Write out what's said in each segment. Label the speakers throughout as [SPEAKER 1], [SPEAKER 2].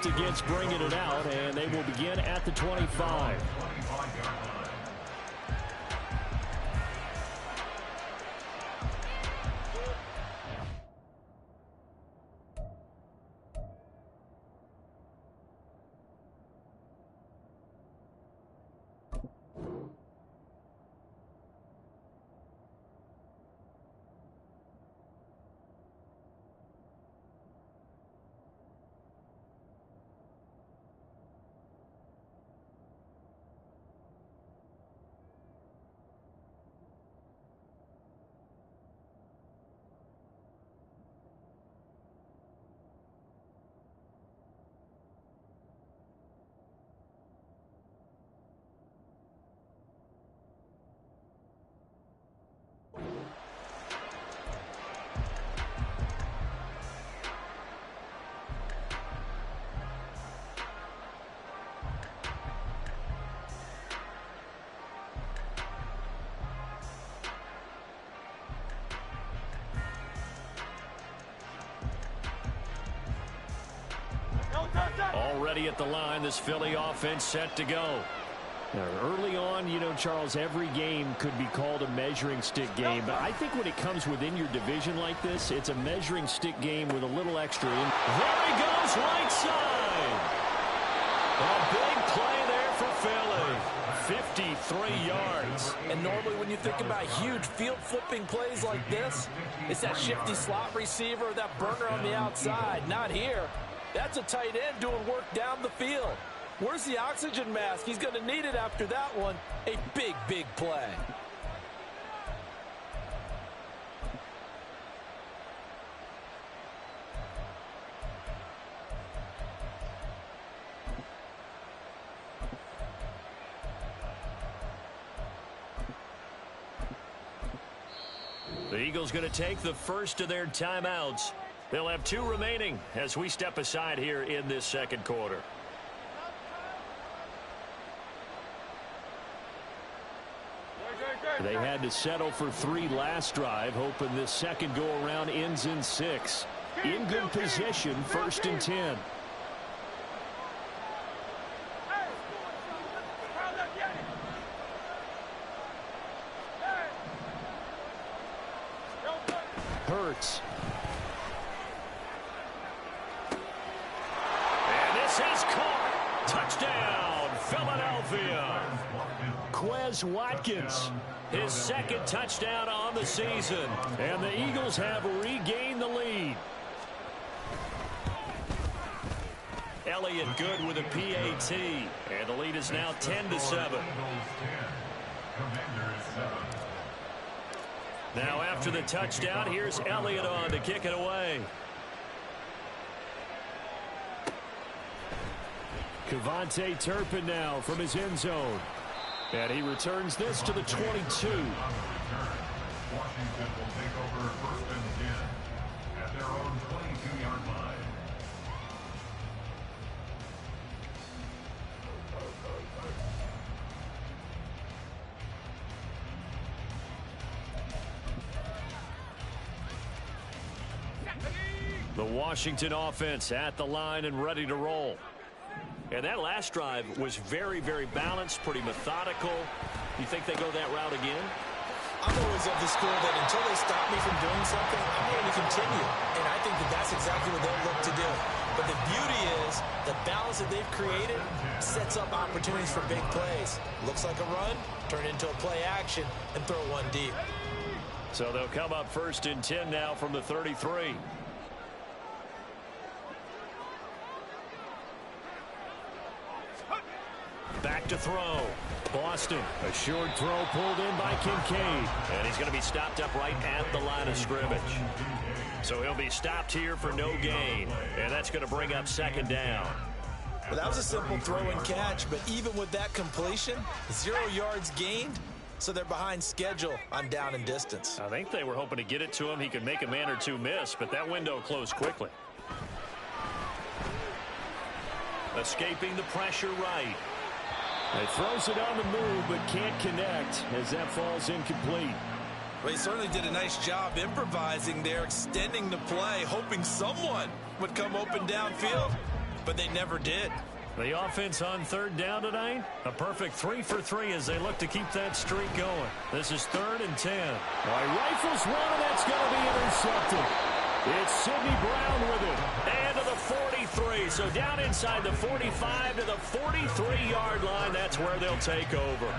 [SPEAKER 1] Against bringing it out, and they will begin at the 25. Already at the line, this Philly offense set to go. Now, early on, you know, Charles, every game could be called a measuring stick game. But I think when it comes within your division like this, it's a measuring stick game with a little extra. There he goes, right side. A big play there for Philly. 53 yards.
[SPEAKER 2] And normally when you think about huge field flipping plays like this, it's that shifty slot receiver, that burner on the outside. Not here. That's a tight end doing work down the field. Where's the oxygen mask? He's going to need it after that one. A big, big play.
[SPEAKER 1] The Eagles going to take the first of their timeouts. They'll have 2 remaining as we step aside here in this second quarter. They had to settle for 3 last drive, hoping this second go-around ends in 6. In good position, 1st and 10. Hurts. Is caught. Touchdown, Philadelphia. Quez Watkins, his 2nd touchdown on the season. And the Eagles have regained the lead. Elliott good with a PAT. And the lead is now 10-7. Now after the touchdown, here's Elliott on to kick it away. Kevontae Turpin now from his end zone. And he returns this to the 22.
[SPEAKER 3] Washington will take over 1st and 10 at their own 22-yard line.
[SPEAKER 1] The Washington offense at the line and ready to roll. And that last drive was very, very balanced, pretty methodical. You think they go that route again?
[SPEAKER 2] I'm always of the school that until they stop me from doing something, I'm going to continue. And I think that that's exactly what they'll look to do. But the beauty is the balance that they've created sets up opportunities for big plays. Looks like a run, turn into a play action, and throw one deep.
[SPEAKER 1] So they'll come up 1st and 10 now from the 33. Back to throw. Boston. A short throw pulled in by Kincaid. And he's going to be stopped up right at the line of scrimmage. So he'll be stopped here for no gain. And that's going to bring up 2nd down.
[SPEAKER 2] Well, that was a simple throw and catch, but even with that completion, 0 yards gained, so they're behind schedule on down and distance.
[SPEAKER 1] I think they were hoping to get it to him. He could make a man or 2 miss, but that window closed quickly. Escaping the pressure right. He throws it on the move, but can't connect as that falls incomplete.
[SPEAKER 2] Well, he certainly did a nice job improvising there, extending the play, hoping someone would come open downfield. but they never did.
[SPEAKER 1] The offense on third down tonight, a perfect 3 for 3 as they look to keep that streak going. This is 3rd and 10. Well, he rifles one, and that's going to be intercepted. It's Sidney Brown with it. And to the 43. So down inside the 45 to the 43-yard line. That's where they'll take over.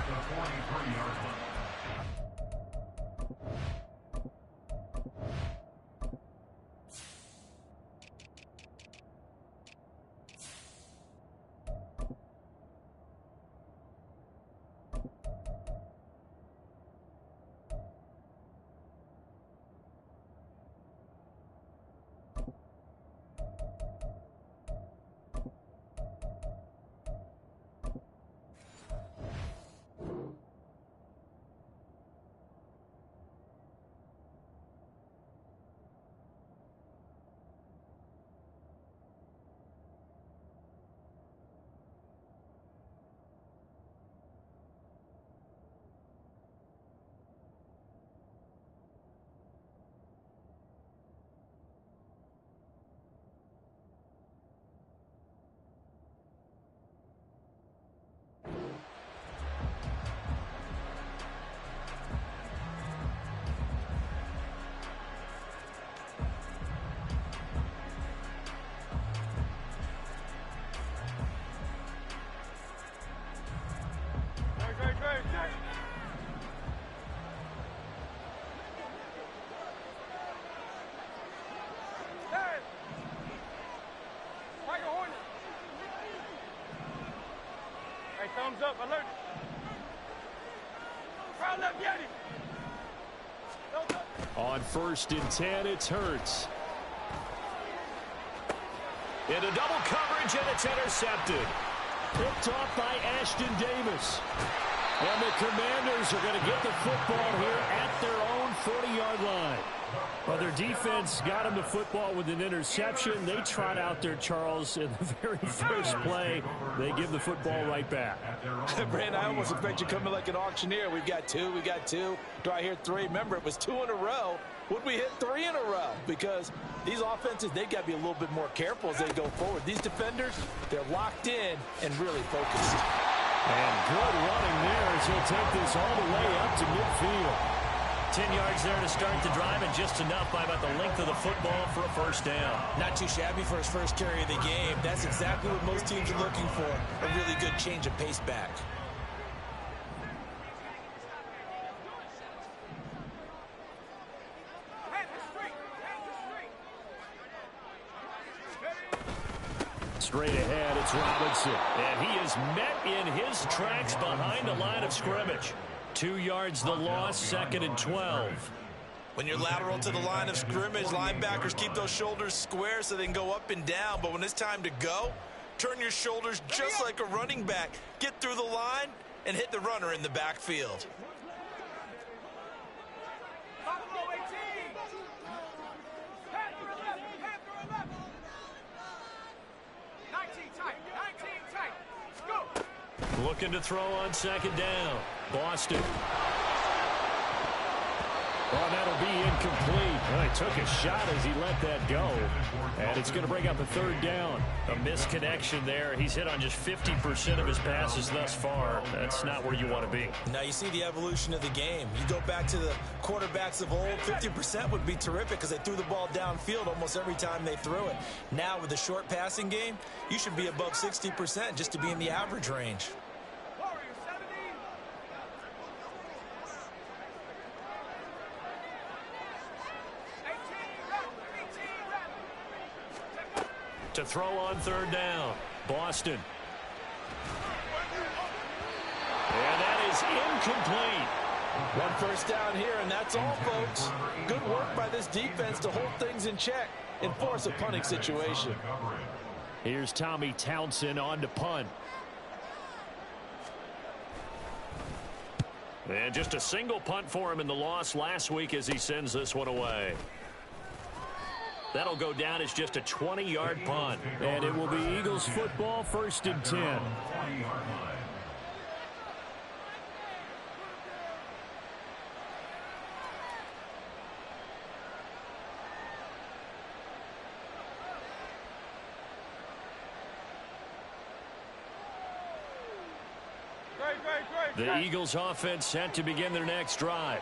[SPEAKER 4] Thumbs up, alert. Crowd left, Yeti.
[SPEAKER 1] On 1st and 10, it's Hurts. Into double coverage, and it's intercepted. Picked off by Ashton Davis. And the Commanders are going to get the football here at their own 40-yard line. Well, their defense got them the football with an interception. They trot out there, Charles, in the very first play. They give the football right back.
[SPEAKER 2] Brand, I almost expect you coming like an auctioneer. We've got two. Do I hear 3? Remember, it was 2 in a row. Would we hit 3 in a row? Because these offenses, they've got to be a little bit more careful as they go forward. These defenders, they're locked in and really focused.
[SPEAKER 1] And good running there as he'll take this all the way up to midfield. 10 yards there to start the drive, and just enough by about the length of the football for a first down.
[SPEAKER 2] Not too shabby for his first carry of the game. That's exactly what most teams are looking for, a really good change of pace back.
[SPEAKER 1] Straight ahead, it's Robinson. And he is met in his tracks behind the line of scrimmage. 2 yards the loss, 2nd and 12.
[SPEAKER 2] When you're lateral to the line of scrimmage, linebackers keep those shoulders square so they can go up and down. But when it's time to go, turn your shoulders just like a running back. Get through the line and hit the runner in the backfield.
[SPEAKER 1] Looking to throw on 2nd down. Boston. Oh, that'll be incomplete. Well, he took a shot as he let that go. And it's going to bring up a 3rd down. A misconnection there. He's hit on just 50% of his passes thus far. That's not where you want to be.
[SPEAKER 2] Now you see the evolution of the game. You go back to the quarterbacks of old, 50% would be terrific because they threw the ball downfield almost every time they threw it. Now with the short passing game, you should be above 60% just to be in the average range.
[SPEAKER 1] To throw on 3rd down. Boston. And that is incomplete.
[SPEAKER 2] 1 first down here, and that's all, folks. Good work by this defense to hold things in check and force a punting situation.
[SPEAKER 1] Here's Tommy Townsend on to punt. And just a single punt for him in the loss last week as he sends this one away. That'll go down as just a 20-yard punt. And it will be Eagles football, 1st and 10. The Eagles offense set to begin their next drive.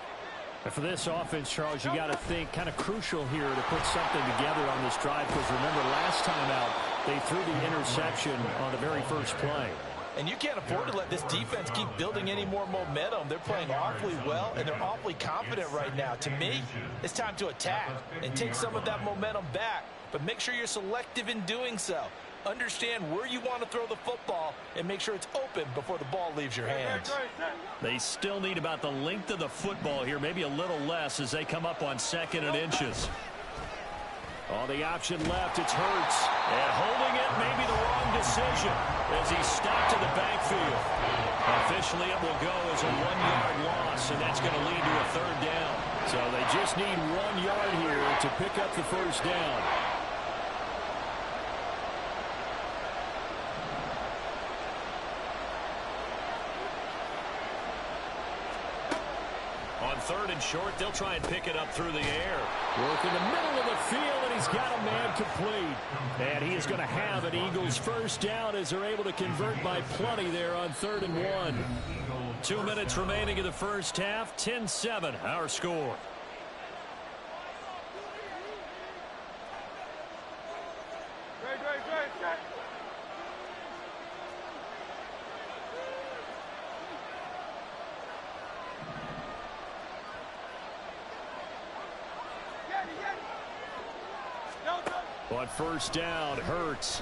[SPEAKER 1] And for this offense, Charles, you got to think kind of crucial here to put something together on this drive, because remember last time out they threw the interception on the very first play.
[SPEAKER 2] And you can't afford to let this defense keep building any more momentum. They're playing awfully well, and they're awfully confident right now. To me, it's time to attack and take some of that momentum back, but make sure you're selective in doing so. Understand where you want to throw the football and make sure it's open before the ball leaves your hands.
[SPEAKER 1] They still need about the length of the football here, maybe a little less as they come up on 2nd and inches. Oh, the option left, it's Hurts. And holding it may be the wrong decision as he's stopped in the backfield. Officially, it will go as a 1-yard loss, and that's going to lead to a 3rd down. So they just need 1 yard here to pick up the 1st down. On 3rd and short, they'll try and pick it up through the air. Work in the middle of the field, and he's got a man complete. And he is going to have an Eagles 1st down as they're able to convert by plenty there on 3rd and 1. 2 minutes remaining in the first half. 10-7, our score. On 1st down, Hurts.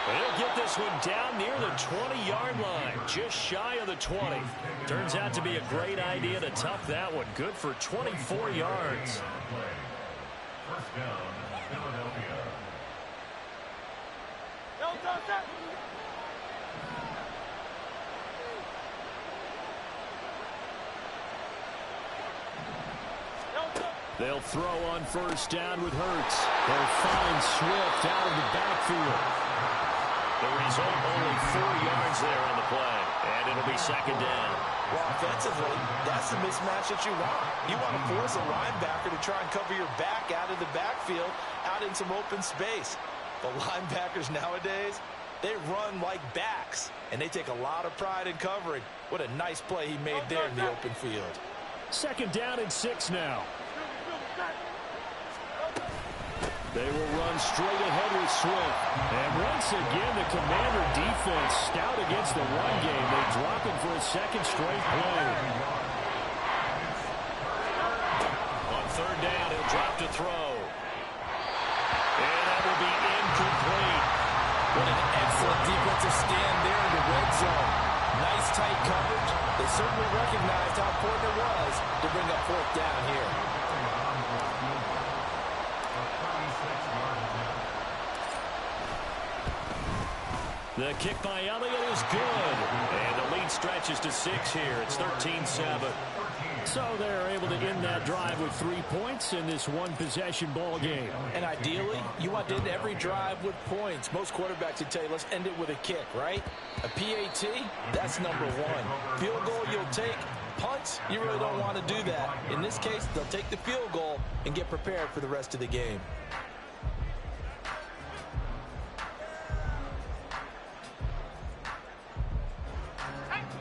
[SPEAKER 1] He'll get this one down near the 20-yard line, just shy of the 20. Turns out to be a great idea to tuck that one. Good for 24 yards.
[SPEAKER 3] 1st down, Philadelphia.
[SPEAKER 1] They'll throw on 1st down with Hurts. They'll find Swift out of the backfield. The result, only 4 yards there on the play, and it'll be 2nd down.
[SPEAKER 2] Well, offensively, that's the mismatch that you want. You want to force a linebacker to try and cover your back out of the backfield, out in some open space. The linebackers nowadays, they run like backs, and they take a lot of pride in covering. What a nice play he made there in the open field.
[SPEAKER 1] 2nd down and 6 now. They will run straight ahead with Swift. And once again, the Commander defense stout against the run game. They drop him for a 2nd straight play. On 3rd down, he'll drop to throw. And that will be incomplete.
[SPEAKER 2] What an excellent defensive stand there in the red zone. Nice tight coverage. They certainly recognized how important it was to bring up 4th down here.
[SPEAKER 1] The kick by Elliott is good. And the lead stretches to 6 here. It's 13-7. So they're able to end that drive with 3 points in this one-possession ball game.
[SPEAKER 2] And ideally, you want to end every drive with points. Most quarterbacks would tell you, let's end it with a kick, right? A PAT, that's number 1. Field goal, you'll take. Punts, you really don't want to do that. In this case, they'll take the field goal and get prepared for the rest of the game.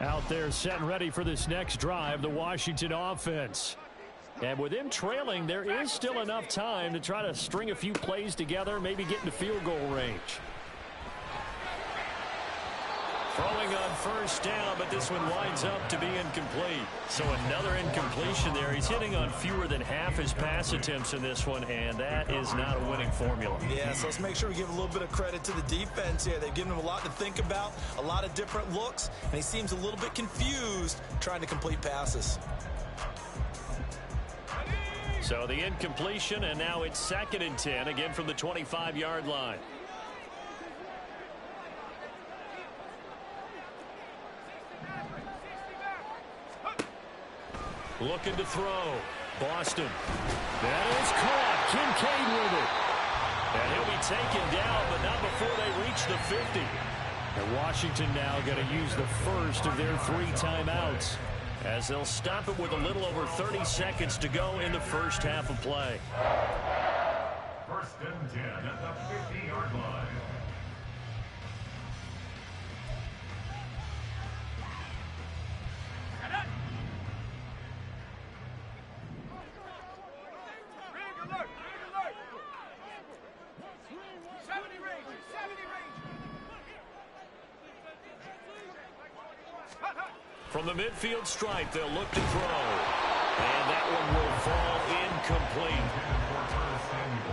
[SPEAKER 1] Out there set and ready for this next drive, the Washington offense. And with them trailing, there is still enough time to try to string a few plays together, maybe get into field goal range. Throwing on 1st down, but this one winds up to be incomplete. So another incompletion there. He's hitting on fewer than half his pass attempts in this one, and that is not a winning formula.
[SPEAKER 2] Yeah, so let's make sure we give a little bit of credit to the defense here. They've given him a lot to think about, a lot of different looks, and he seems a little bit confused trying to complete passes.
[SPEAKER 1] So the incompletion, and now it's 2nd and 10, again from the 25-yard line. Looking to throw. Boston. That is caught. Kincaid with it. And he'll be taken down, but not before they reach the 50. And Washington now going to use the first of their 3 timeouts, as they'll stop it with a little over 30 seconds to go in the first half of play.
[SPEAKER 3] 1st and 10 at the 50-yard line.
[SPEAKER 1] From the midfield stripe, they'll look to throw. And that one will fall incomplete.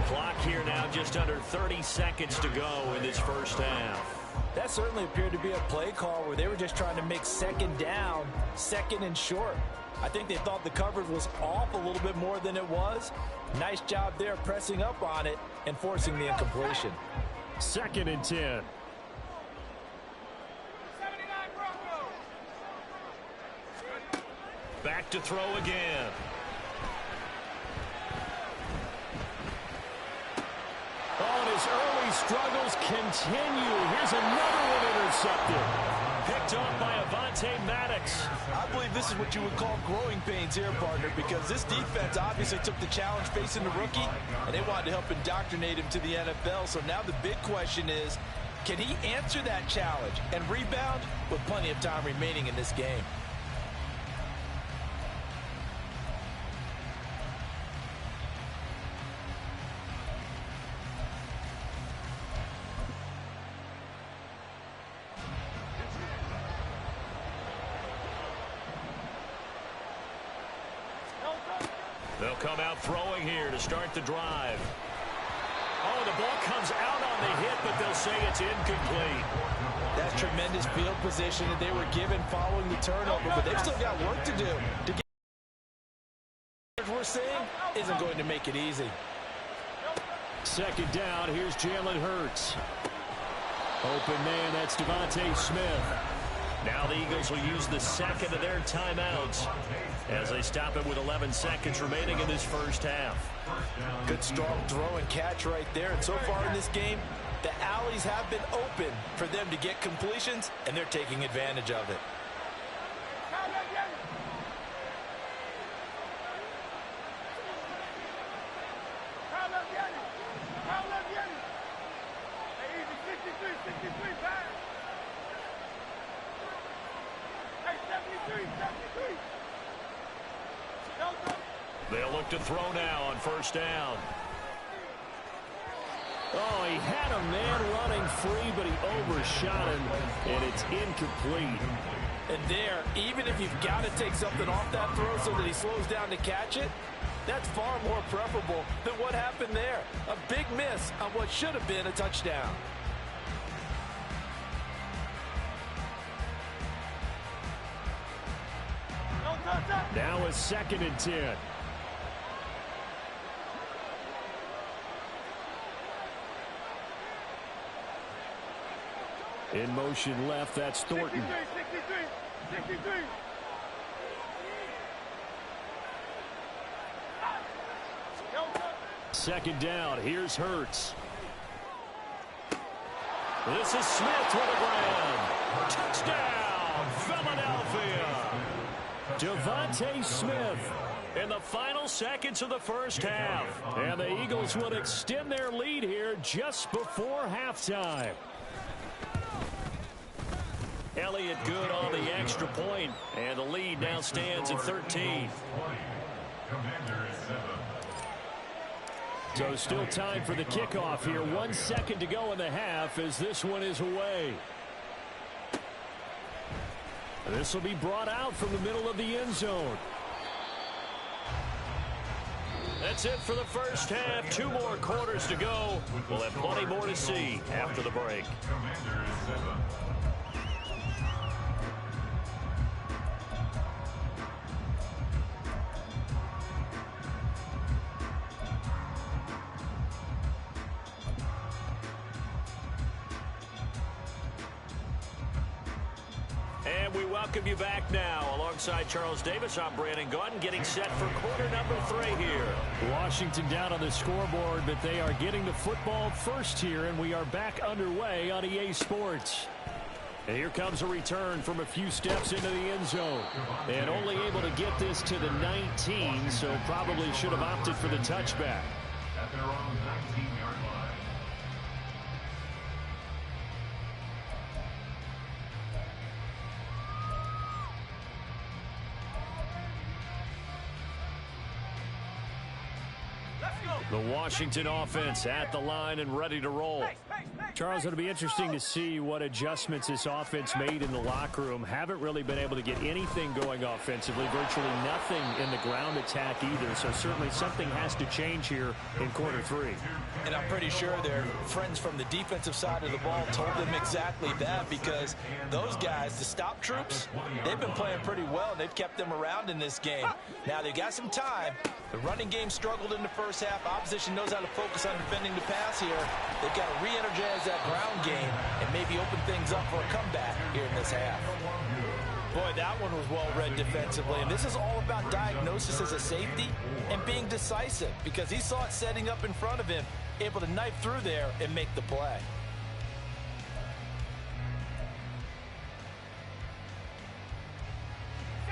[SPEAKER 1] Clock here now just under 30 seconds to go in this first half.
[SPEAKER 2] That certainly appeared to be a play call where they were just trying to make second down, second and short. I think they thought the coverage was off a little bit more than it was. Nice job there pressing up on it and forcing the incompletion.
[SPEAKER 1] 2nd and 10. Back to throw again. Oh, and his early struggles continue. Here's another one intercepted. Picked up by Avonte Maddox.
[SPEAKER 2] I believe this is what you would call growing pains here, partner, because this defense obviously took the challenge facing the rookie, and they wanted to help indoctrinate him to the NFL. So now the big question is, can he answer that challenge and rebound with plenty of time remaining in this game?
[SPEAKER 1] They'll come out throwing here to start the drive. Oh, the ball comes out on the hit, but they'll say it's incomplete.
[SPEAKER 2] That's tremendous field position that they were given following the turnover, but they've still got work to do. To get we're seeing isn't going to make it easy.
[SPEAKER 1] 2nd down, here's Jalen Hurts. Open man, that's Devontae Smith. Now the Eagles will use the second of their timeouts as they stop it with 11 seconds remaining in this first half.
[SPEAKER 2] Good strong throw and catch right there. And so far in this game, the alleys have been open for them to get completions, and they're taking advantage of it.
[SPEAKER 1] They'll look to throw now on 1st down. Oh, he had a man running free, but he overshot him, and it's incomplete.
[SPEAKER 2] And there, even if you've got to take something off that throw so that he slows down to catch it, that's far more preferable than what happened there. A big miss on what should have been a touchdown.
[SPEAKER 1] Now a 2nd and 10. In motion left, that's Thornton.
[SPEAKER 4] 63.
[SPEAKER 1] Second down, here's Hurts. This is Smith with a grab. Touchdown, Philadelphia. Devontae Smith in the final seconds of the first half. And the Eagles will extend their lead here just before halftime. Elliott good on the extra point, and the lead now stands at 13. So still time for the kickoff here. 1 second to go in the half as this one is away. This will be brought out from the middle of the end zone. That's it for the first half. 2 more quarters to go. We'll have plenty more to see after the break. And we welcome you back now. Alongside Charles Davis, I'm Brandon Gaudin, getting set for quarter number 3 here. Washington down on the scoreboard, but they are getting the football first here, and we are back underway on EA Sports. And here comes a return from a few steps into the end zone. And only able to get this to the 19, so probably should have opted for the touchback.
[SPEAKER 3] At their own 19-yard line.
[SPEAKER 1] The Washington offense at the line and ready to roll. Charles, it'll be interesting to see what adjustments this offense made in the locker room. Haven't really been able to get anything going offensively, virtually nothing in the ground attack either. So certainly something has to change here in quarter three.
[SPEAKER 2] And I'm pretty sure their friends from the defensive side of the ball told them exactly that, because those guys, the stop troops, they've been playing pretty well, and they've kept them around in this game. Now they've got some time. The running game struggled in the first half. Opposition knows how to focus on defending the pass here. They've got to re-energize that ground game and maybe open things up for a comeback here in this half. Boy, that one was well read defensively, and this is all about diagnosis as a safety and being decisive, because he saw it setting up in front of him, able to knife through there and make the play.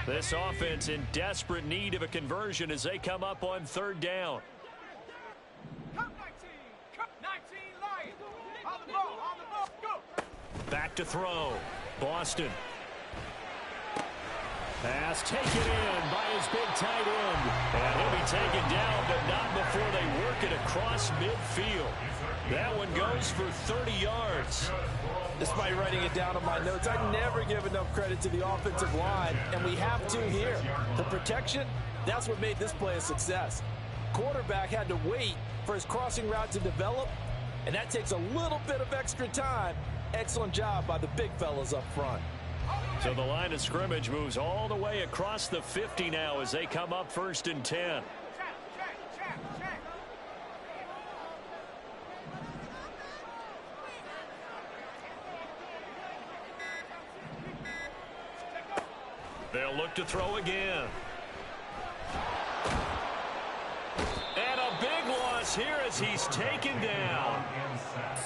[SPEAKER 1] This offense in desperate need of a conversion as they come up on third down. Back to throw. Boston. Pass taken in by his big tight end. And he'll be taken down, but not before they work it across midfield. That one goes for 30 yards.
[SPEAKER 2] Despite writing it down on my notes, I never give enough credit to the offensive line, and we have to here. The protection, that's what made this play a success. Quarterback had to wait for his crossing route to develop, and that takes a little bit of extra time. Excellent job by the big fellas up front.
[SPEAKER 1] So the line of scrimmage moves all the way across the 50 now as they come up 1st and 10. They'll look to throw again. And a big loss here as he's taken down.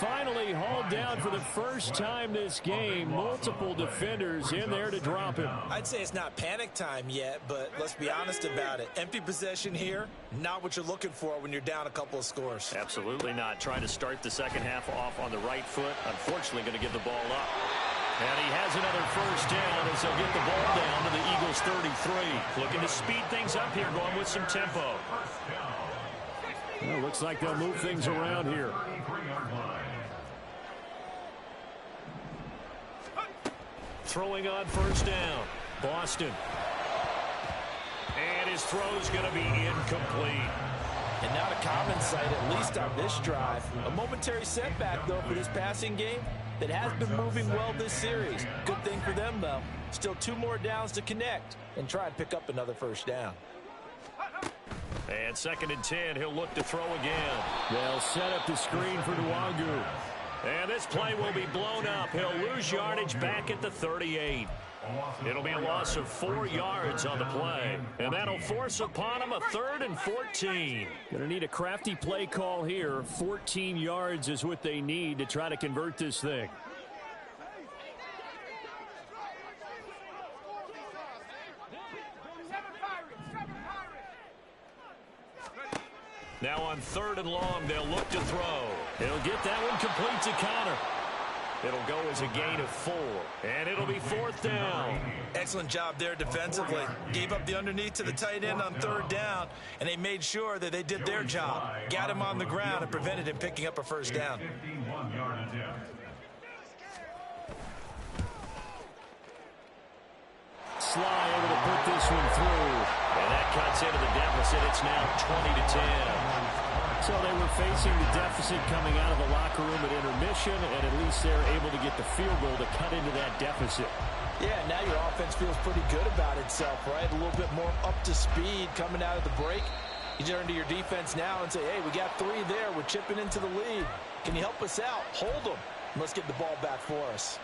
[SPEAKER 1] Finally hauled down for the first time this game. Multiple defenders in there to drop him.
[SPEAKER 2] I'd say it's not panic time yet, but let's be honest about it. Empty possession here, not what you're looking for when you're down a couple of scores.
[SPEAKER 1] Absolutely not. Trying to start the second half off on the right foot. Unfortunately going to give the ball up. And he has another first down as they'll get the ball down to the Eagles 33. Looking to speed things up here, going with some tempo. Well, looks like they'll move things around here. Throwing on first down. Boston. And his throw's going to be incomplete.
[SPEAKER 2] And not a common sight, at least on this drive. A momentary setback, though, for this passing game that has been moving well this series. Good thing for them, though. Still 2 more downs to connect and try and pick up another first down.
[SPEAKER 1] And 2nd and 10, he'll look to throw again. They'll set up the screen for Nwangu. And this play will be blown up. He'll lose yardage back at the 38. It'll be a loss of 4 yards on the play. And that'll force upon him a 3rd and 14. Going to need a crafty play call here. 14 yards is what they need to try to convert this thing. Now on 3rd and long, they'll look to throw. He'll get that one complete to Connor. It'll go as a gain of 4, and it'll be 4th down.
[SPEAKER 2] Excellent job there defensively. Gave up the underneath to the tight end on 3rd down, and they made sure that they did their job. Got him on the ground and prevented him picking up a first down.
[SPEAKER 1] Sly able to put this one through. And that cuts into the deficit. It's now 20-10. So they were facing the deficit coming out of the locker room at intermission, and at least they're able to get the field goal to cut into that deficit.
[SPEAKER 2] Yeah, now your offense feels pretty good about itself, right? A little bit more up to speed coming out of the break. You turn to your defense now and say, hey, we got 3 there. We're chipping into the lead. Can you help us out? Hold them. Let's get the ball back for us.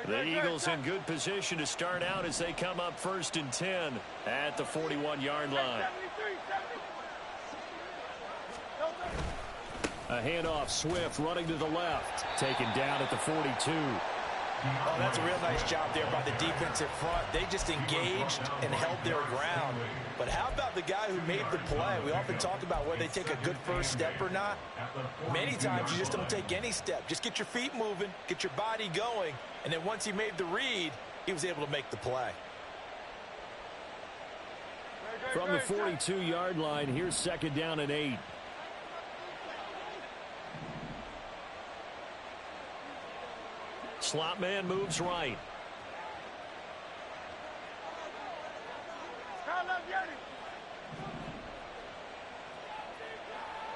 [SPEAKER 1] The Eagles in good position to start out as they come up 1st and 10 at the 41-yard line. A handoff, Swift running to the left, taken down at the 42.
[SPEAKER 2] Oh, that's a real nice job there by the defensive front. They just engaged and held their ground. But how about the guy who made the play? We often talk about whether they take a good first step or not. Many times you just don't take any step. Just get your feet moving, get your body going, and then once he made the read, he was able to make the play.
[SPEAKER 1] From the 42-yard line, here's 2nd down and 8. Slot man moves right.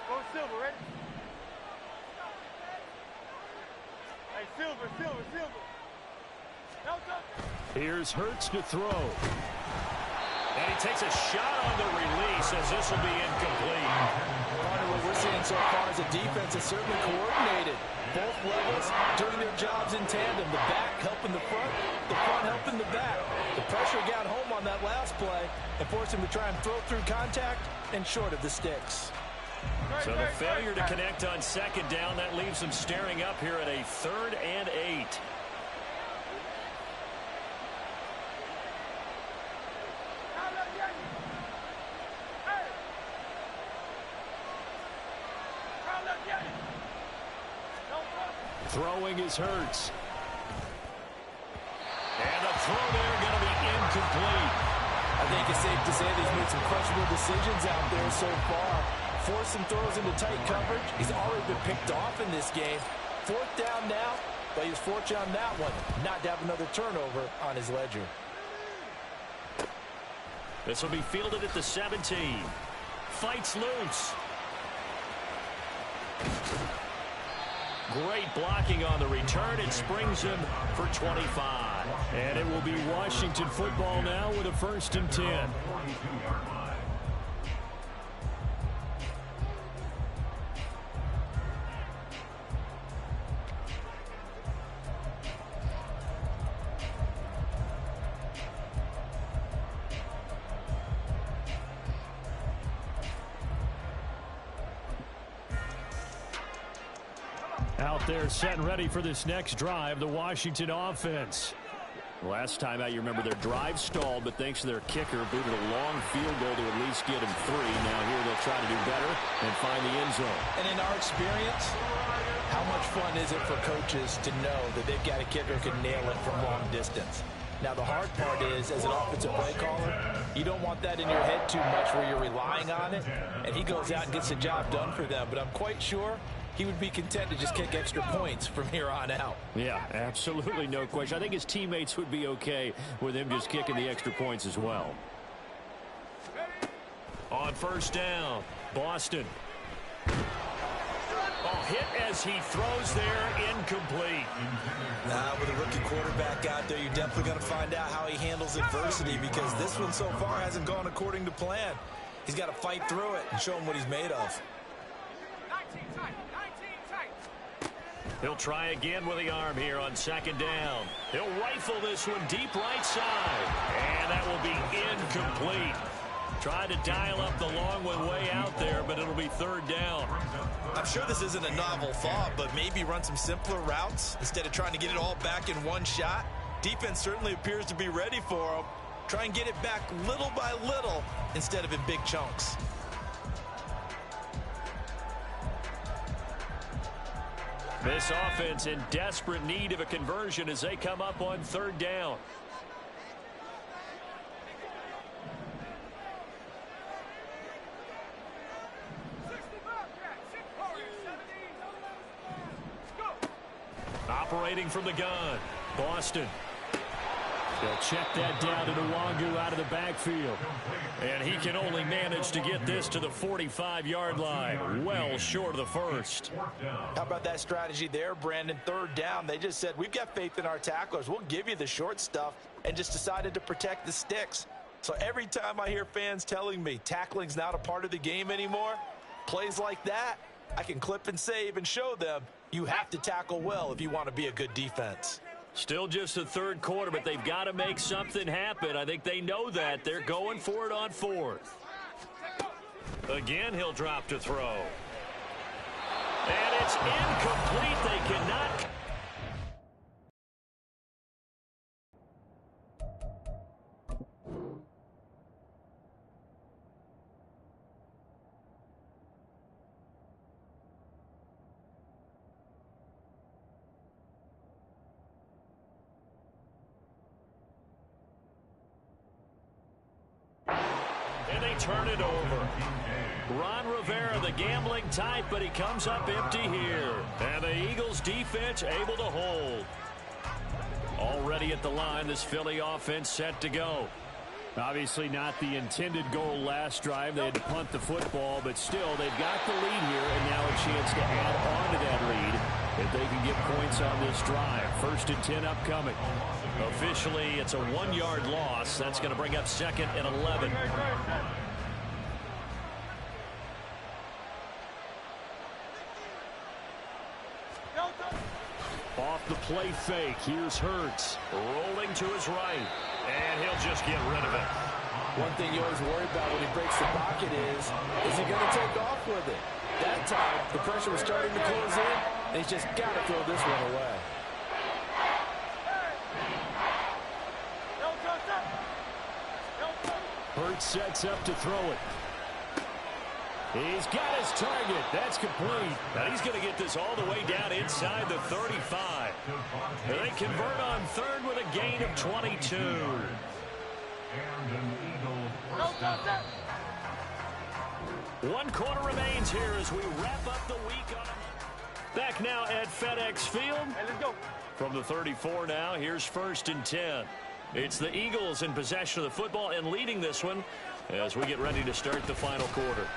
[SPEAKER 4] Go Silver, ready? Hey, Silver. No,
[SPEAKER 1] Here's Hurts to throw. And he takes a shot on the release as this will be incomplete.
[SPEAKER 2] What we're seeing so far is a defense that's certainly coordinated. Both levels doing their jobs in tandem. The back helping the front helping the back. The pressure got home on that last play and forced him to try and throw through contact and short of the sticks.
[SPEAKER 1] So the failure to connect on 2nd down, that leaves them staring up here at a 3rd and 8. Throwing is Hurts. And the throw there going to be incomplete.
[SPEAKER 2] I think it's safe to say that he's made some questionable decisions out there so far. Forced some throws into tight coverage. He's already been picked off in this game. 4th down now, but he was fortunate on that one not to have another turnover on his ledger.
[SPEAKER 1] This will be fielded at the 17. Fights loose. Great blocking on the return. It springs him for 25. And it will be Washington football now with a 1st and 10. Out there set and ready for this next drive, the Washington offense. Last time out, you remember their drive stalled, but thanks to their kicker, booted a long field goal to at least get him 3. Now here they'll try to do better and find the end zone.
[SPEAKER 2] And in our experience, how much fun is it for coaches to know that they've got a kicker who can nail it from long distance? Now, the hard part is, as an offensive play caller, you don't want that in your head too much where you're relying on it, and he goes out and gets the job done for them. But I'm quite sure he would be content to just kick extra points from here on out.
[SPEAKER 1] Yeah, absolutely, no question. I think his teammates would be okay with him just kicking the extra points as well. On 1st down, Boston. Oh, hit as he throws there, incomplete.
[SPEAKER 2] With a rookie quarterback out there, you're definitely going to find out how he handles adversity, because this one so far hasn't gone according to plan. He's got to fight through it and show him what he's made of.
[SPEAKER 1] He'll try again with the arm here on 2nd down. He'll rifle this one deep right side. And that will be incomplete. Tried to dial up the long one way out there, but it'll be 3rd down.
[SPEAKER 2] I'm sure this isn't a novel thought, but maybe run some simpler routes instead of trying to get it all back in one shot. Defense certainly appears to be ready for him. Try and get it back little by little instead of in big chunks.
[SPEAKER 1] This offense in desperate need of a conversion as they come up on 3rd down. Operating from the gun, Boston. They'll check that down to Nwangu out of the backfield. And he can only manage to get this to the 45-yard line. Well short of the 1st.
[SPEAKER 2] How about that strategy there, Brandon? 3rd down. They just said, we've got faith in our tacklers. We'll give you the short stuff, and just decided to protect the sticks. So every time I hear fans telling me tackling's not a part of the game anymore, plays like that, I can clip and save and show them you have to tackle well if you want to be a good defense.
[SPEAKER 1] Still just the 3rd quarter, but they've got to make something happen. I think they know that. They're going for it on 4th. Again, he'll drop to throw. And it's incomplete. They cannot turn it over. Ron Rivera, the gambling type, but he comes up empty here. And the Eagles defense able to hold. Already at the line, this Philly offense set to go. Obviously not the intended goal last drive. They had to punt the football, but still they've got the lead here and now a chance to add on to that lead if they can get points on this drive. 1st and 10 upcoming. Officially, it's a 1-yard loss. That's going to bring up 2nd and 11. Off the play fake. Here's Hurts. Rolling to his right. And he'll just get rid of it.
[SPEAKER 2] One thing you always worry about when he breaks the pocket is he going to take off with it? That time, the pressure was starting to close in, and he's just got to throw this one away.
[SPEAKER 1] Hurts sets up to throw it. He's got his target. That's complete. And he's going to get this all the way down inside the 35. And they convert on 3rd with a gain of 22. One quarter remains here as we wrap up the week on back now at FedEx Field.
[SPEAKER 4] Hey, let's go.
[SPEAKER 1] From the 34 now, here's 1st and 10. It's the Eagles in possession of the football and leading this one as we get ready to start the final quarter.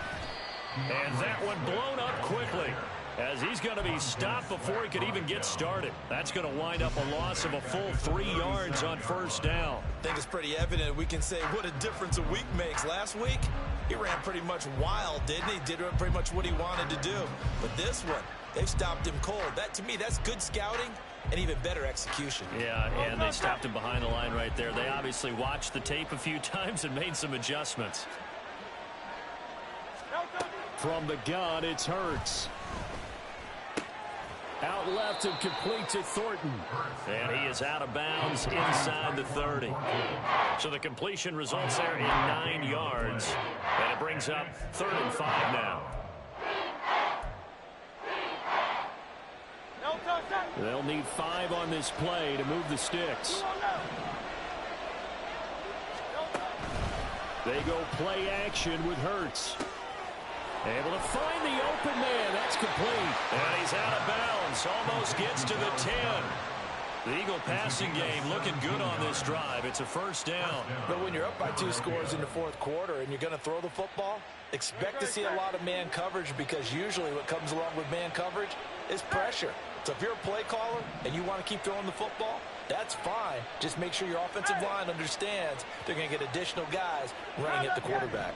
[SPEAKER 1] And that one blown up quickly as he's going to be stopped before he could even get started. That's going to wind up a loss of a full 3 yards on 1st down.
[SPEAKER 2] I think it's pretty evident we can say what a difference a week makes. Last week, he ran pretty much wild, didn't he? Did pretty much what he wanted to do. But this one, they stopped him cold. That, to me, that's good scouting and even better execution.
[SPEAKER 1] Yeah, and they stopped him behind the line right there. They obviously watched the tape a few times and made some adjustments. From the gun, it's Hurts. Out left and complete to Thornton. And he is out of bounds inside the 30. So the completion results there in 9 yards. And it brings up 3rd and 5 now. They'll need 5 on this play to move the sticks. They go play action with Hurts. Able to find the open man. That's complete. And he's out of bounds. Almost gets to the 10. The Eagle passing game looking good on this drive. It's a 1st down.
[SPEAKER 2] But when you're up by 2 scores in the 4th quarter and you're going to throw the football, expect to see a lot of man coverage because usually what comes along with man coverage is pressure. So if you're a play caller and you want to keep throwing the football, that's fine. Just make sure your offensive line understands they're going to get additional guys running at the quarterback.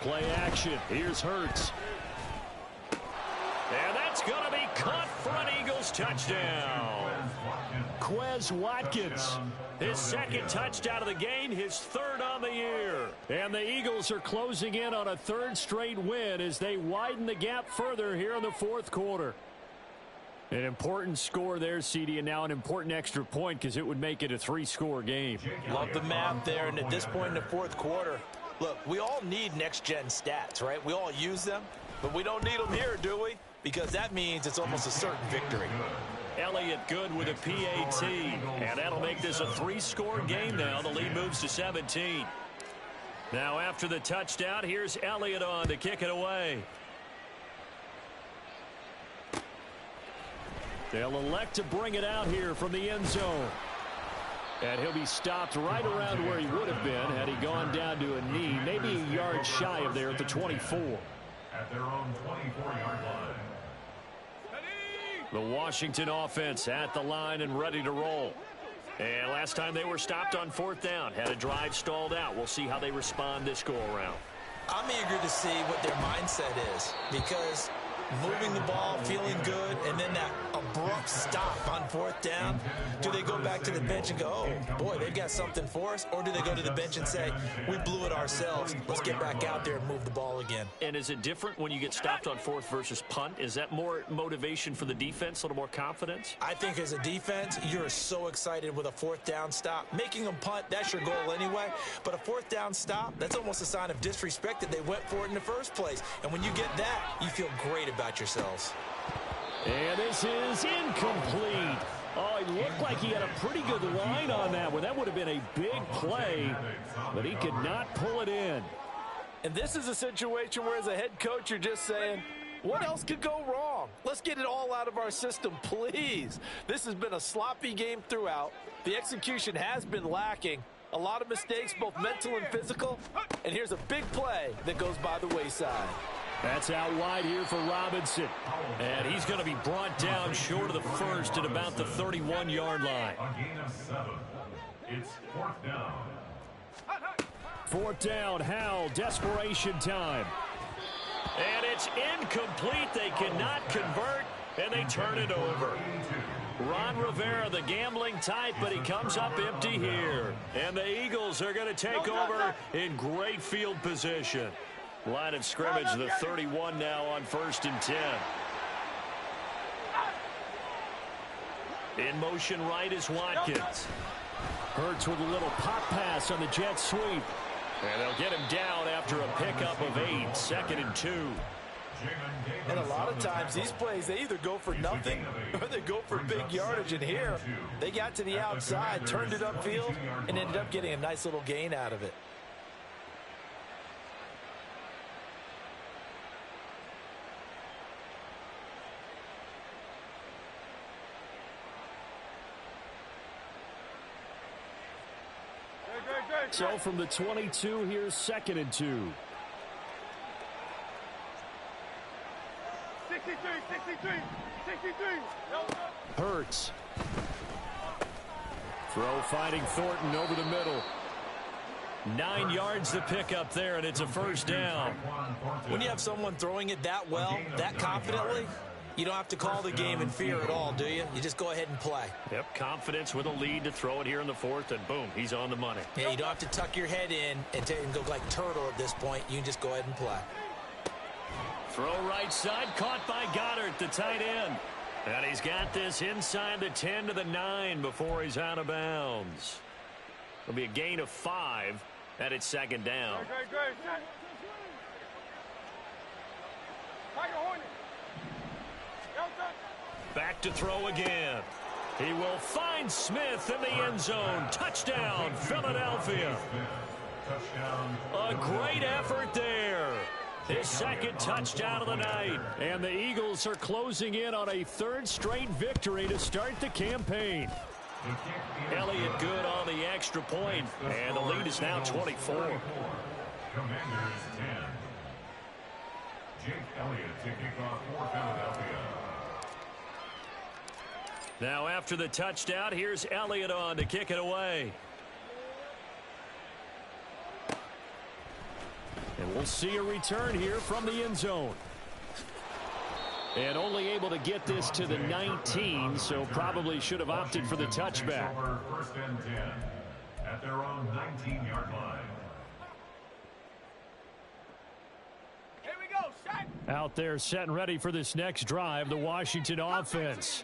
[SPEAKER 1] Play action. Here's Hurts. And that's going to be caught for an Eagles touchdown. Quez Watkins. His 2nd touchdown of the game, his 3rd on the year. And the Eagles are closing in on a 3rd straight win as they widen the gap further here in the 4th quarter. An important score there, CD, and now an important extra point because it would make it a 3-score game.
[SPEAKER 2] Love the math there, and at this point in the 4th quarter, look, we all need next-gen stats, right? We all use them, but we don't need them here, do we? Because that means it's almost a certain victory.
[SPEAKER 1] Elliott good with a PAT, and that'll make this a 3-score game now. The lead moves to 17. Now after the touchdown, here's Elliott on to kick it away. They'll elect to bring it out here from the end zone. And he'll be stopped right around where he would have been had he gone down to a knee, maybe a yard shy of there at the 24.
[SPEAKER 3] At their own 24-yard line.
[SPEAKER 1] The Washington offense at the line and ready to roll. And last time they were stopped on 4th down, had a drive stalled out. We'll see how they respond this go-around.
[SPEAKER 2] I'm eager to see what their mindset is because moving the ball, feeling good, and then that abrupt stop on 4th down. Do they go back to the bench and go, oh, boy, they've got something for us? Or do they go to the bench and say, we blew it ourselves. Let's get back out there and move the ball again.
[SPEAKER 1] And is it different when you get stopped on 4th versus punt? Is that more motivation for the defense, a little more confidence?
[SPEAKER 2] I think as a defense, you're so excited with a 4th down stop. Making them punt, that's your goal anyway. But a 4th down stop, that's almost a sign of disrespect that they went for it in the first place. And when you get that, you feel great about yourselves.
[SPEAKER 1] And this is incomplete. Oh, he looked like he had a pretty good line on that one. That would have been a big play, but he could not pull it in.
[SPEAKER 2] And this is a situation where, as a head coach, you're just saying, what else could go wrong? Let's get it all out of our system, please. This has been a sloppy game throughout. The execution has been lacking. A lot of mistakes, both mental and physical. And here's a big play that goes by the wayside.
[SPEAKER 1] That's out wide here for Robinson. And he's going to be brought down short of the first at about the 31-yard line.
[SPEAKER 3] A gain of 7. It's 4th down.
[SPEAKER 1] 4th down, Howell, desperation time. And it's incomplete. They cannot convert, and they turn it over. Ron Rivera, the gambling type, but he comes up empty here. And the Eagles are going to take over in great field position. Line of scrimmage, the 31 now on 1st and 10. In motion right is Watkins. Hurts with a little pop pass on the jet sweep. And they'll get him down after a pickup of 8, 2nd and 2.
[SPEAKER 2] And a lot of times these plays, they either go for nothing or they go for big yardage. And here, they got to the outside, turned it upfield, and ended up getting a nice little gain out of it.
[SPEAKER 1] So from the 22, here's 2nd and 2.
[SPEAKER 4] 63.
[SPEAKER 1] Hurts. Throw finding Thornton over the middle. 9 yards to pick up there, and it's a 1st down.
[SPEAKER 2] When you have someone throwing it that well, that confidently, you don't have to call the game in fear at all, do you? You just go ahead and play.
[SPEAKER 1] Yep, confidence with a lead to throw it here in the 4th, and boom, he's on the money.
[SPEAKER 2] Yeah, you don't have to tuck your head in and go like turtle at this point. You can just go ahead and play.
[SPEAKER 1] Throw right side, caught by Goddard, the tight end. And he's got this inside the 10 to the 9 before he's out of bounds. It'll be a gain of 5, and it's 2nd down. Back to throw again. He will find Smith in the end zone. Touchdown, Philadelphia. A great effort there. His 2nd touchdown of the night. And the Eagles are closing in on a 3rd straight victory to start the campaign. Elliott good on the extra point, and the lead is now 24.
[SPEAKER 3] Commanders 10. Jake Elliott to kick off for Philadelphia.
[SPEAKER 1] Now after the touchdown, here's Elliott on to kick it away. And we'll see a return here from the end zone. And only able to get this to the 19, so probably should have opted for the touchback.
[SPEAKER 3] 1st and 10 at their own 19-yard line.
[SPEAKER 4] Here we go, set.
[SPEAKER 1] Out there set and ready for this next drive, the Washington offense.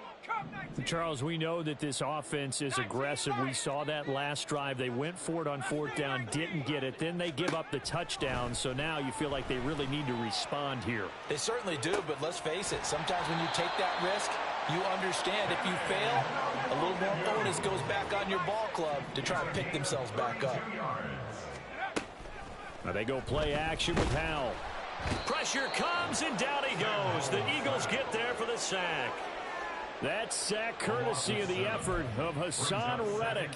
[SPEAKER 1] Charles, we know that this offense is aggressive. We saw that last drive. They went for it on 4th down, didn't get it. Then they give up the touchdown. So now you feel like they really need to respond here.
[SPEAKER 2] They certainly do, but let's face it. Sometimes when you take that risk, you understand if you fail, a little more bonus goes back on your ball club to try and pick themselves back up.
[SPEAKER 1] Now they go play action with Howell. Pressure comes, and down he goes. The Eagles get there for the sack. That sack courtesy of the effort of Hassan Reddick.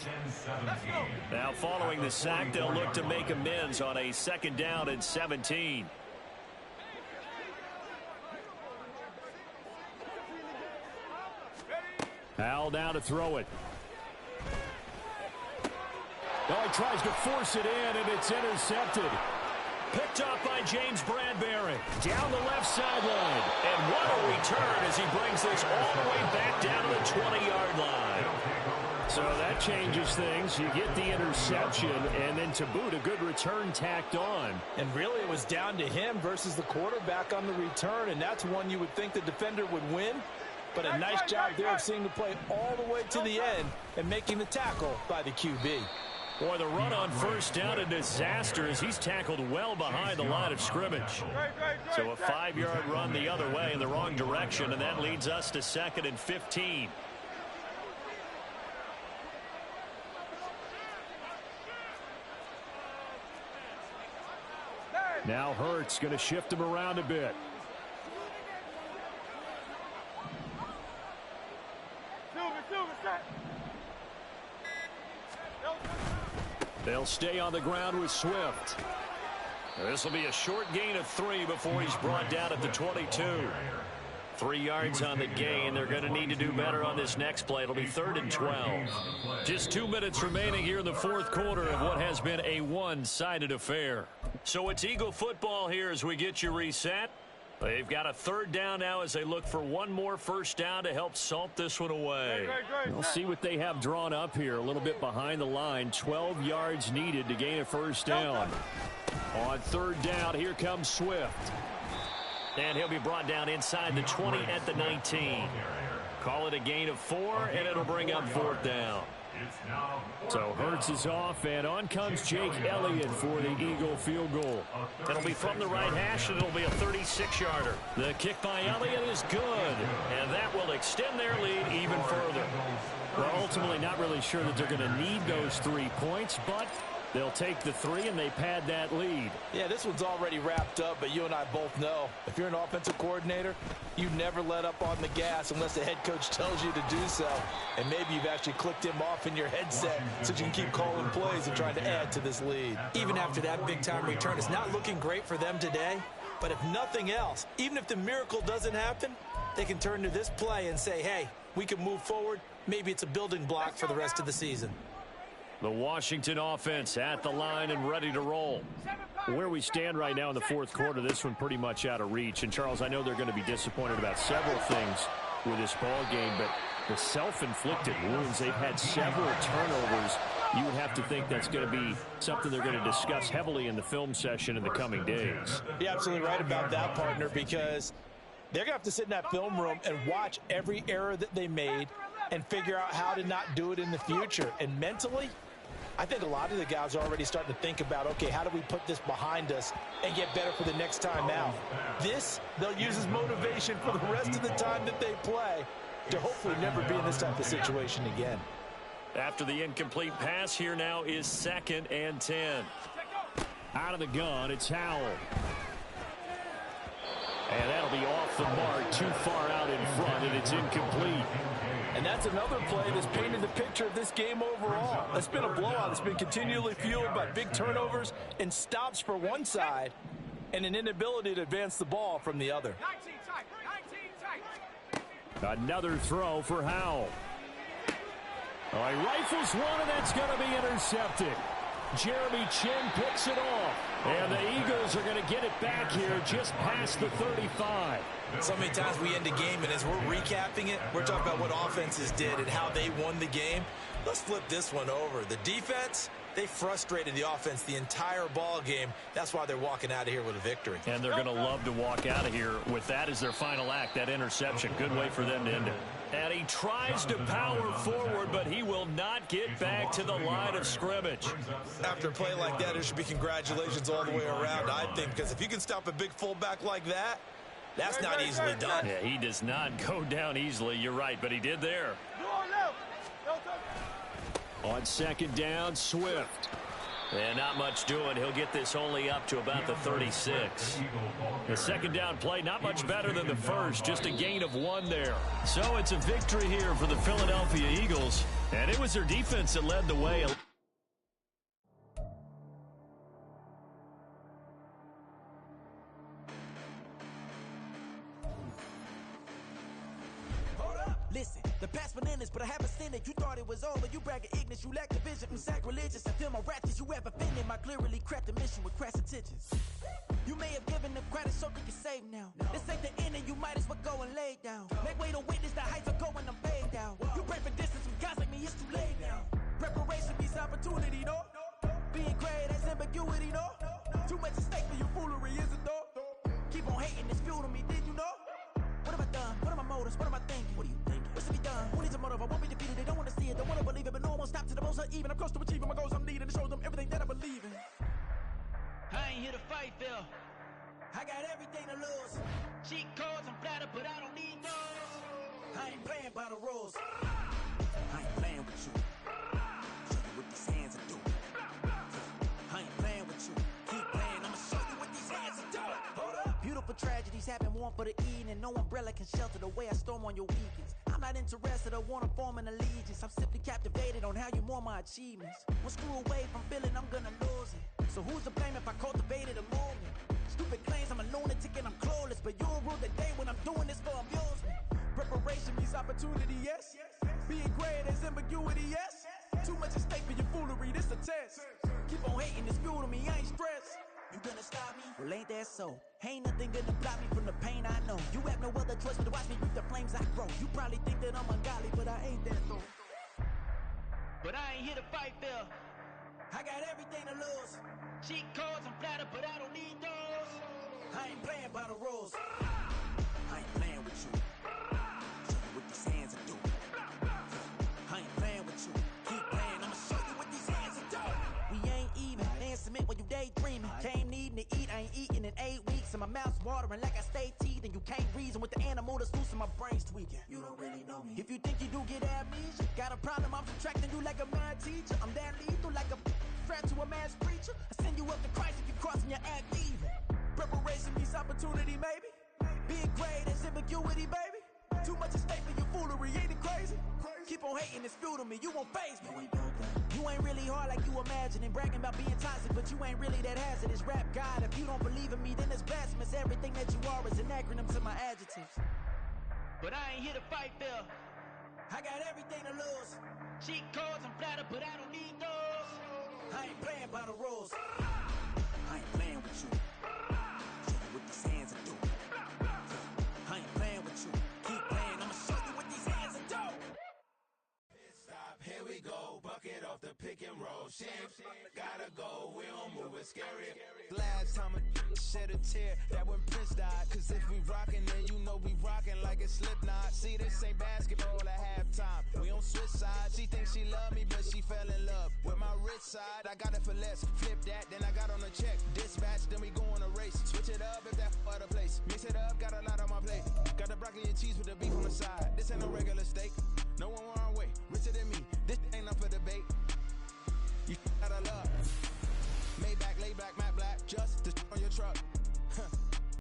[SPEAKER 1] Now following the sack, they'll look to make amends on a 2nd down and 17. Howell now to throw it. Oh, he tries to force it in, and it's intercepted. Picked up by James Bradbury. Down the left sideline. And what a return as he brings this all the way back down to the 20-yard line. So that changes things. You get the interception, and then to boot, a good return tacked on.
[SPEAKER 2] And really, it was down to him versus the quarterback on the return, and that's one you would think the defender would win. But a nice job there of seeing the play all the way to the end and making the tackle by the QB.
[SPEAKER 1] Boy, the run on 1st down, a disaster as he's tackled well behind the line of scrimmage. So a 5-yard run the other way in the wrong direction, and that leads us to 2nd and 15. Now Hurts going to shift him around a bit. They'll stay on the ground with Swift. This will be a short gain of 3 before he's brought down at the 22. 3 yards on the gain. They're going to need to do better on this next play. It'll be 3rd and 12. Just 2 minutes remaining here in the 4th quarter of what has been a one-sided affair. So it's Eagle football here as we get you reset. They've got a 3rd down now as they look for one more first down to help salt this one away. We'll see what they have drawn up here. A little bit behind the line. 12 yards needed to gain a first down. On 3rd down, here comes Swift. And he'll be brought down inside the 20 at the 19. Call it a gain of 4, and it'll bring up 4th down. So Hurts is off, and on comes Jake Elliott for the Eagle field goal. It'll be from the right hash, and it'll be a 36-yarder. The kick by Elliott is good, and that will extend their lead even further. Well, ultimately not really sure that they're going to need those 3 points, but they'll take the 3, and they pad that lead.
[SPEAKER 2] Yeah, this one's already wrapped up, but you and I both know if you're an offensive coordinator, you never let up on the gas unless the head coach tells you to do so. And maybe you've actually clicked him off in your headset so you can keep calling plays and trying to add to this lead. Even after that big-time return, it's not looking great for them today. But if nothing else, even if the miracle doesn't happen, they can turn to this play and say, hey, we can move forward. Maybe it's a building block for the rest of the season.
[SPEAKER 1] The Washington offense at the line and ready to roll. Where we stand right now in the 4th quarter, this one pretty much out of reach. And, Charles, I know they're going to be disappointed about several things with this ball game, but the self-inflicted wounds, they've had several turnovers. You would have to think that's going to be something they're going to discuss heavily in the film session in the coming days.
[SPEAKER 2] You're absolutely right about that, partner, because they're going to have to sit in that film room and watch every error that they made and figure out how to not do it in the future. And mentally, I think a lot of the guys are already starting to think about, okay, how do we put this behind us and get better for the next time out? This, they'll use as motivation for the rest of the time that they play to hopefully never be in this type of situation again.
[SPEAKER 1] After the incomplete pass, here now is 2nd and 10. Out of the gun, it's Howell. And that'll be off the mark, too far out in front, and it's incomplete.
[SPEAKER 5] And that's another play that's painted the picture of this game overall. It's been a blowout. It's been continually fueled by big turnovers and stops for one side and an inability to advance the ball from the other.
[SPEAKER 4] 19 tight.
[SPEAKER 1] Another throw for Howell. Oh, he rifles one, and that's going to be intercepted. Jeremy Chin picks it off. And the Eagles are going to get it back here just past the 35.
[SPEAKER 2] So many times we end a game, and as we're recapping it, we're talking about what offenses did and how they won the game. Let's flip this one over. The defense, they frustrated the offense the entire ball game. That's why they're walking out of here with a victory.
[SPEAKER 1] And they're going to love to walk out of here with that as their final act, that interception. Good way for them to end it. And he tries to power forward, but he will not get back to the line of scrimmage.
[SPEAKER 2] After a play like that, there should be congratulations all the way around, I think, because if you can stop a big fullback like that, that's not easily done.
[SPEAKER 1] Yeah, he does not go down easily. You're right, but he did there. On 2nd down, Swift. And not much doing. He'll get this only up to about the 36. The 2nd down play, not much better than the first. Just a gain of 1 there. So it's a victory here for the Philadelphia Eagles. And it was their defense that led the way.
[SPEAKER 6] Listen, the past bananas, but I haven't seen it. You thought it was over, you bragging ignorance, you lack the vision. I'm sacrilegious, I feel my wrath. Did you ever offended? My clearly crafted mission with crass intentions. You may have given them credit so they can save now. This ain't the end and you might as well go and lay down. Make way to witness the heights are going, I'm paid down. You pray for distance with guys like me, it's too late now. Preparation means opportunity, no? Being great, that's ambiguity, no? Too much at stake for your foolery, is it though? Keep on hating, it's fuel to me, did you know? What have I done? What are my motives? What am I thinking? What are you thinking? What's to be done? Who needs a motive? I won't be defeated. They don't want to see it. Don't want to believe it. But no one will stop to the most even. I'm close to achieving my goals. I'm needing to show them everything that I believe in. I ain't here to fight, Phil. I got everything to lose. Cheat codes, I'm flattered, but I don't need those. I ain't playing by the rules. I ain't playing with you. Show you what these hands are doing. I ain't playing with you. Keep playing. I'ma show you what these hands happen, warm for the evening. No umbrella can shelter the way I storm on your weekends. I'm not interested or want to form an allegiance. I'm simply captivated on how you more my achievements. One screw away from feeling I'm gonna lose it. So who's to blame if I cultivated a movement? Stupid claims I'm a lunatic and I'm clueless, but you'll rule the day when I'm doing this for amusement. Preparation means opportunity, yes. Being great as ambiguity, yes. Too much at stake for your foolery, this a test. Keep on hating, it's fuel to me, I ain't stressed. You gonna stop me? Well, ain't that so? Ain't nothing gonna block me from the pain I know. You have no other choice but to watch me reap the flames I grow. You probably think that I'm ungodly, but I ain't that though.
[SPEAKER 7] But I ain't here to fight fair.
[SPEAKER 6] I got everything to lose.
[SPEAKER 7] Cheat codes, I'm flattered, but I don't need those.
[SPEAKER 6] I ain't playing by the rules. I ain't playing with you. Show you what these hands are doing. I ain't playing with you. Keep playing, I'ma show you what these hands are doing. We ain't even. They ain't submit when you daydreaming. Came needing to eat, I ain't eating in 8 weeks. And my mouth's watering like I stay teeth. And you can't reason with the animal that's loose and my brain's tweaking. You don't really know me. If you think you do get amnesia, got a problem, I'm subtracting you like a mad teacher. I'm that lethal like a threat to a mass preacher. I send you up to Christ if you crossing your act evil. Preparation means opportunity, maybe. Being great is ambiguity, baby. Too much at stake for your foolery, ain't it crazy? Keep on hating, it's fuel to me, you won't faze me. You ain't really hard like you imagine and bragging about being toxic, but you ain't really that hazardous. Rap God, if you don't believe in me, then it's blasphemous. Everything that you are is an acronym to my adjectives.
[SPEAKER 7] But I ain't here to fight fair.
[SPEAKER 6] I got everything to lose.
[SPEAKER 7] Cheat codes, I'm flattered, but I don't need those.
[SPEAKER 6] I ain't playing by the rules. I ain't playing with you. Show you what these hands are doing. I ain't playing with you. Keep playing, I'ma show you what these hands are doing.
[SPEAKER 8] Stop, here we go, bucket off the pick and roll. Shift, gotta go, we don't move it, scary.
[SPEAKER 9] Last time a shed a tear, that when Prince died. Cause if we rockin', then you know we rockin' like it's Slipknot. See, this ain't basketball at halftime. We on switch sides. She thinks she love me, but she fell in love with my rich side. I got it for less. Flip that, then I got on a check. Dispatch, then we go on a race. Switch it up if that other place. Mix it up, got a lot on my plate. Got the broccoli and cheese with the beef on the side. This ain't no regular steak. No one wrong way, richer than me. This ain't up for debate. You gotta love. Maybach, lay back, matte black, just the